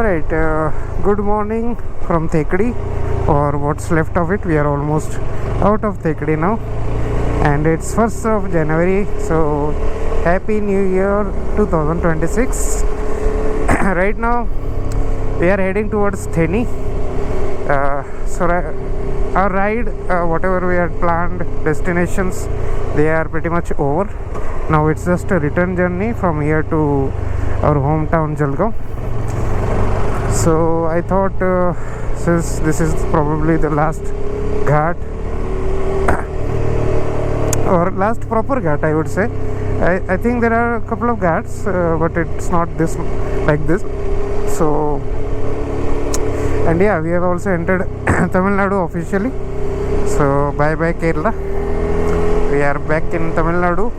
Alright, good morning from Thekkady, or what's left of it. We are almost out of Thekkady now, and it's 1st of January, so Happy New Year 2026. Right now we are heading towards Scenic. Our ride, whatever we had planned, destinations, they are pretty much over. Now it's just a return journey from here to our hometown Jalgaon. So I thought, since this is probably the last ghat or last proper ghat, I would say. I think there are a couple of ghats, but it's not this like this. So, and yeah, we have also entered Tamil Nadu officially. So bye bye Kerala. We are back in Tamil Nadu.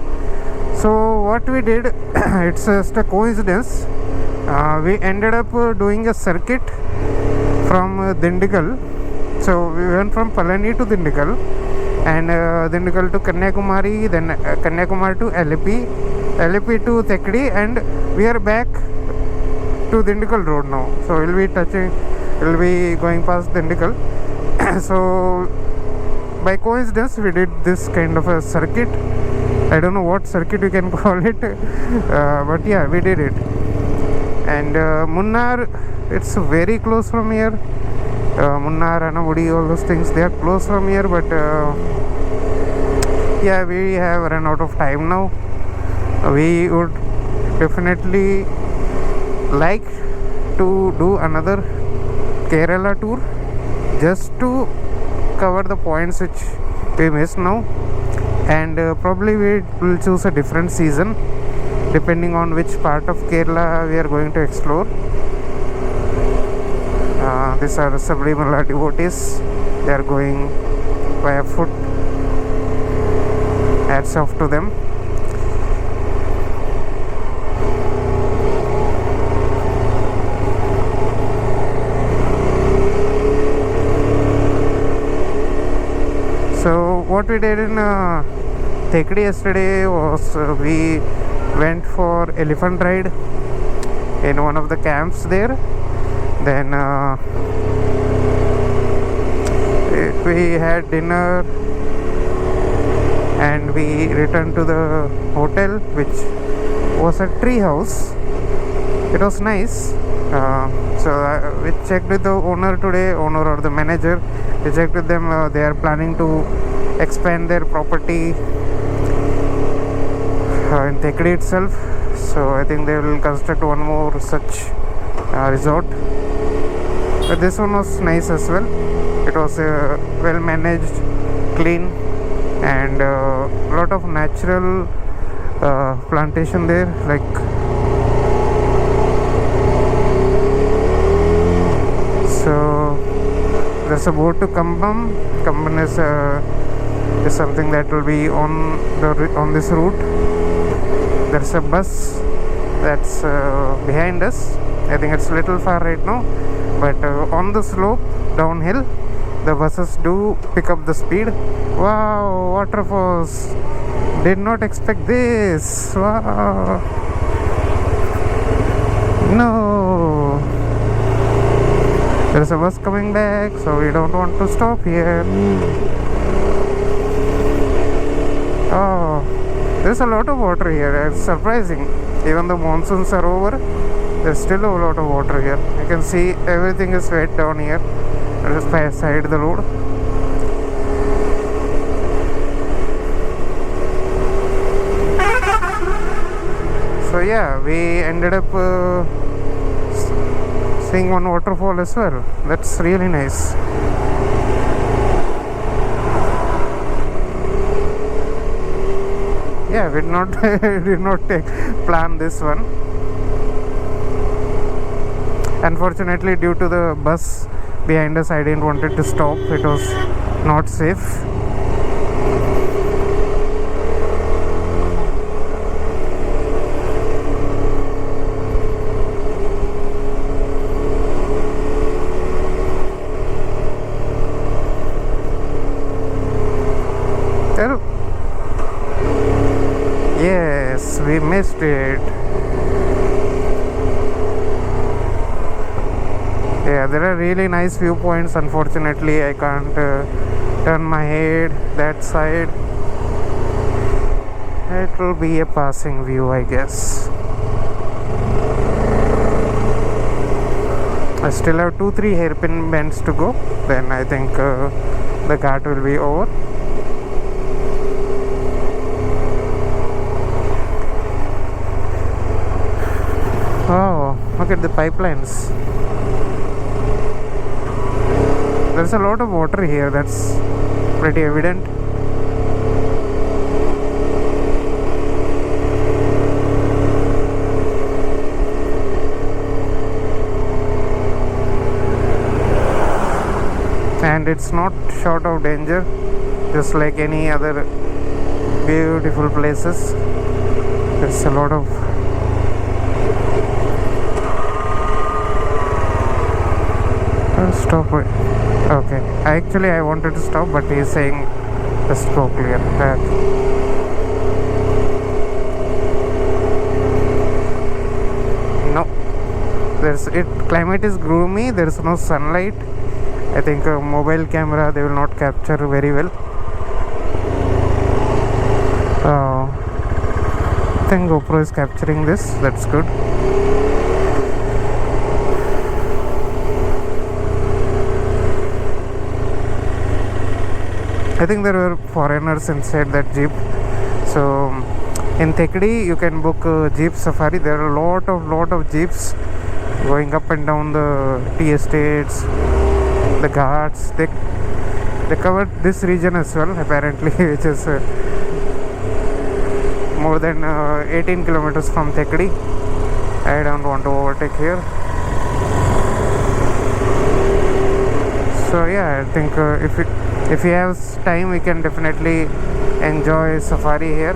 So what we did, it's just a coincidence. We ended up doing a circuit from Dindigul. So we went from Palani to Dindigul, and Dindigul to Kanyakumari, then Kanyakumari to LP to Thekkady, and we are back to Dindigul road now. So we'll be going past Dindigul. So by coincidence we did this kind of a circuit. I don't know what circuit you can call it, but yeah, we did it. And Munnar, it's very close from here. Munnar, Anavudi, all those things, they are close from here, but yeah, we have run out of time now. We would definitely like to do another Kerala tour just to cover the points which we missed now, and probably we will choose a different season depending on which part of Kerala we are going to explore. These are Sabrimala devotees. They are going via foot. Hats off to them. So what we did in Thekkady yesterday was we went for elephant ride in one of the camps there. Then we had dinner and we returned to the hotel, which was a tree house. It was nice. So we checked with the owner or the manager. We checked with them. They are planning to expand their property in Thekkady itself. So I think they will construct one more such resort. But this one was nice as well. It was well managed, clean, and a lot of natural plantation there, like so. There's a boat to Kambam. Kambam is something that will be on this route. There's a bus that's behind us. I think it's a little far right now, but on the slope downhill, the buses do pick up the speed. Wow, waterfalls! Did not expect this. Wow. No. There's a bus coming back, so we don't want to stop here. Oh, there's a lot of water here. It's surprising. Even the monsoons are over, there's still a lot of water here. You can see everything is wet down here. Just beside the road. So yeah, we ended up seeing one waterfall as well. That's really nice. Yeah, we did not plan this one. Unfortunately, due to the bus behind us, I didn't want it to stop. It was not safe. Yes, we missed it. Yeah, there are really nice viewpoints. Unfortunately, I can't turn my head that side. It will be a passing view, I guess. I still have 2-3 hairpin bends to go. Then I think the ghat will be over. Oh, look at the pipelines. There's a lot of water here, that's pretty evident. And it's not short of danger, just like any other beautiful places. There's a lot of stop. Okay, I wanted to stop, but he's saying just go clear. No, climate is gloomy. There's no sunlight. I think a mobile camera they will not capture very well. I think GoPro is capturing this. That's good. I think there were foreigners inside that jeep. So in Thekkady you can book a jeep safari. There are a lot of jeeps going up and down the tea estates, the ghats. They covered this region as well, apparently, which is more than 18 kilometers from Thekkady. I don't want to overtake here. So yeah, I think if you have time, we can definitely enjoy safari here.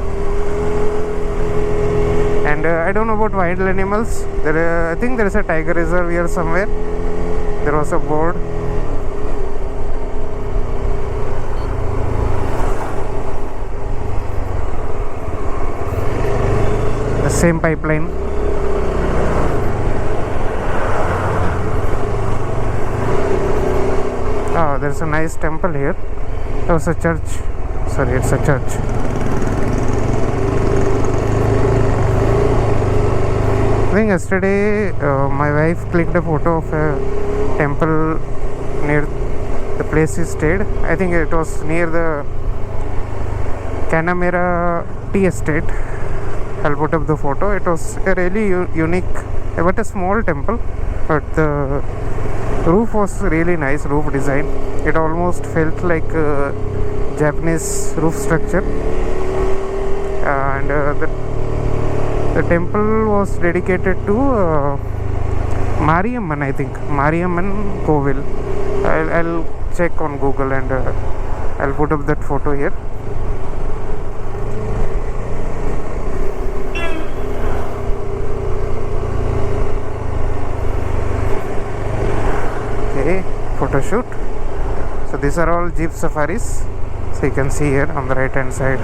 And I don't know about wild animals. I think there is a tiger reserve here somewhere. There was a board. The same pipeline. Oh, there's a nice temple here. It was a church. Sorry, it's a church. I think yesterday my wife clicked a photo of a temple near the place he stayed. I think it was near the Canamera tea estate. I'll put up the photo. It was a really unique, but a small temple. But the roof was really nice, roof design. It almost felt like a Japanese roof structure. And the temple was dedicated to Mariamman, I think. Mariamman Kovil. I'll check on Google and I'll put up that photo here. Okay, photo shoot. So these are all jeep safaris. So you can see here on the right hand side.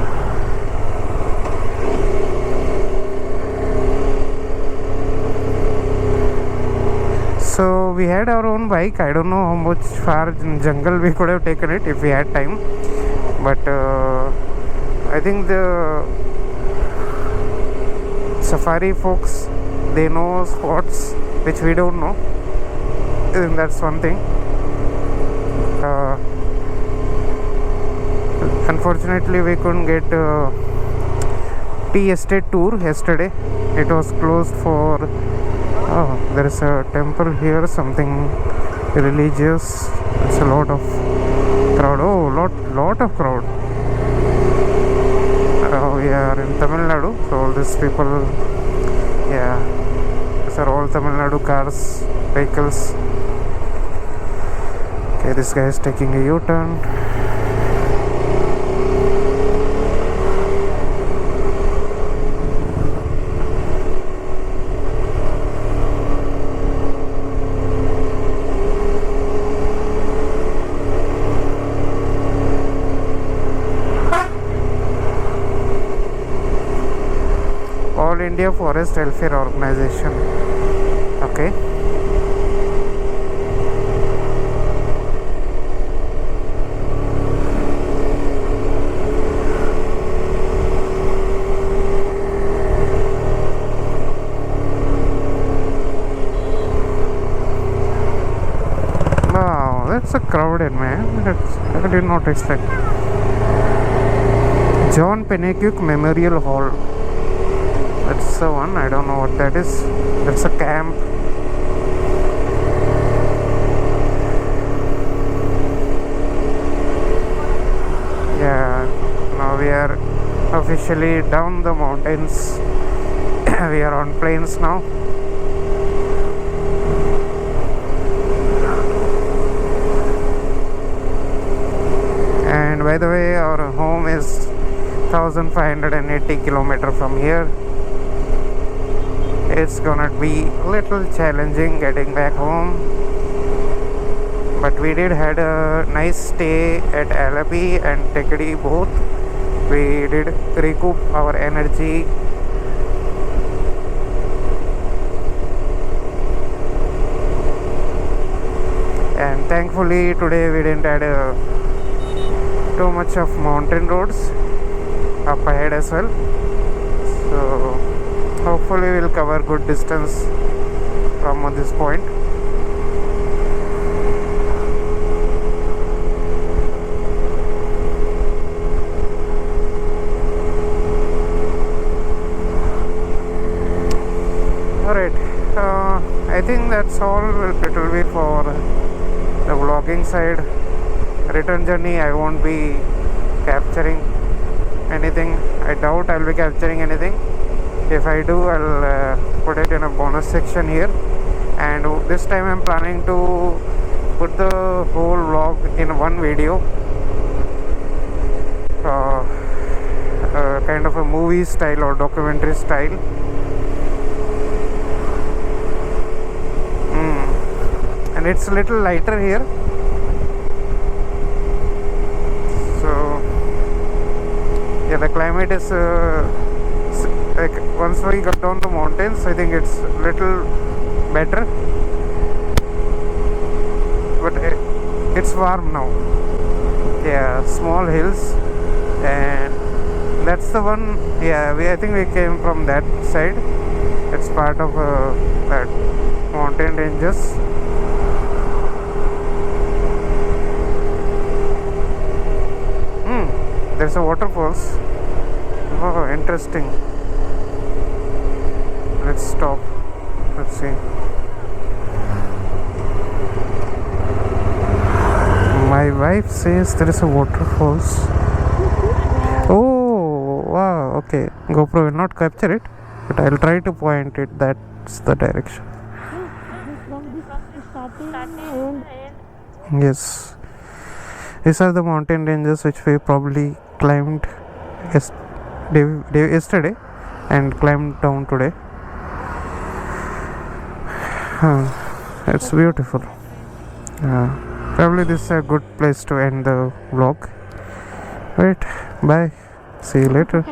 So we had our own bike. I don't know how much far in jungle we could have taken it if we had time. But I think the safari folks, they know spots which we don't know. And that's one thing. Unfortunately, we couldn't get tea estate tour yesterday. It was closed for. Oh, there is a temple here, something religious. It's a lot of crowd. Oh, lot of crowd. Oh, we are in Tamil Nadu, so all these people, yeah, these are all Tamil Nadu cars, vehicles. Okay, this guy is taking a U-turn. All India Forest Welfare Organization. Okay. so crowded, man. I did not expect. John Pennecook Memorial Hall. That's the one. I don't know what that is. That's a camp. Yeah. Now we are officially down the mountains. We are on plains now. And by the way, our home is 1580 kilometers from here. It's gonna be a little challenging getting back home, but we did had a nice stay at Alapi and Thekkady both. We did recoup our energy. And thankfully today we didn't had too much of mountain roads up ahead as well, so hopefully we'll cover good distance from this point. Alright, I think that's all it will be for the vlogging side. Return journey I won't be capturing anything. I doubt I'll be capturing anything. If I do, I'll put it in a bonus section here. And this time I'm planning to put the whole vlog in one video, kind of a movie style or documentary style. And it's a little lighter here, so yeah, the climate is like once we got down the mountains, I think it's a little better, but it's warm now. Yeah, small hills, and that's the one. Yeah, I think we came from that side. It's part of that mountain ranges. There's a waterfalls. Oh, interesting. Let's stop. Let's see. My wife says there is a waterfalls. Oh, wow. Okay. GoPro will not capture it, but I'll try to point it. That's the direction. Yes. These are the mountain ranges which we probably climbed yesterday and climbed down today. It's beautiful. Probably this is a good place to end the vlog. Right, bye. See you later.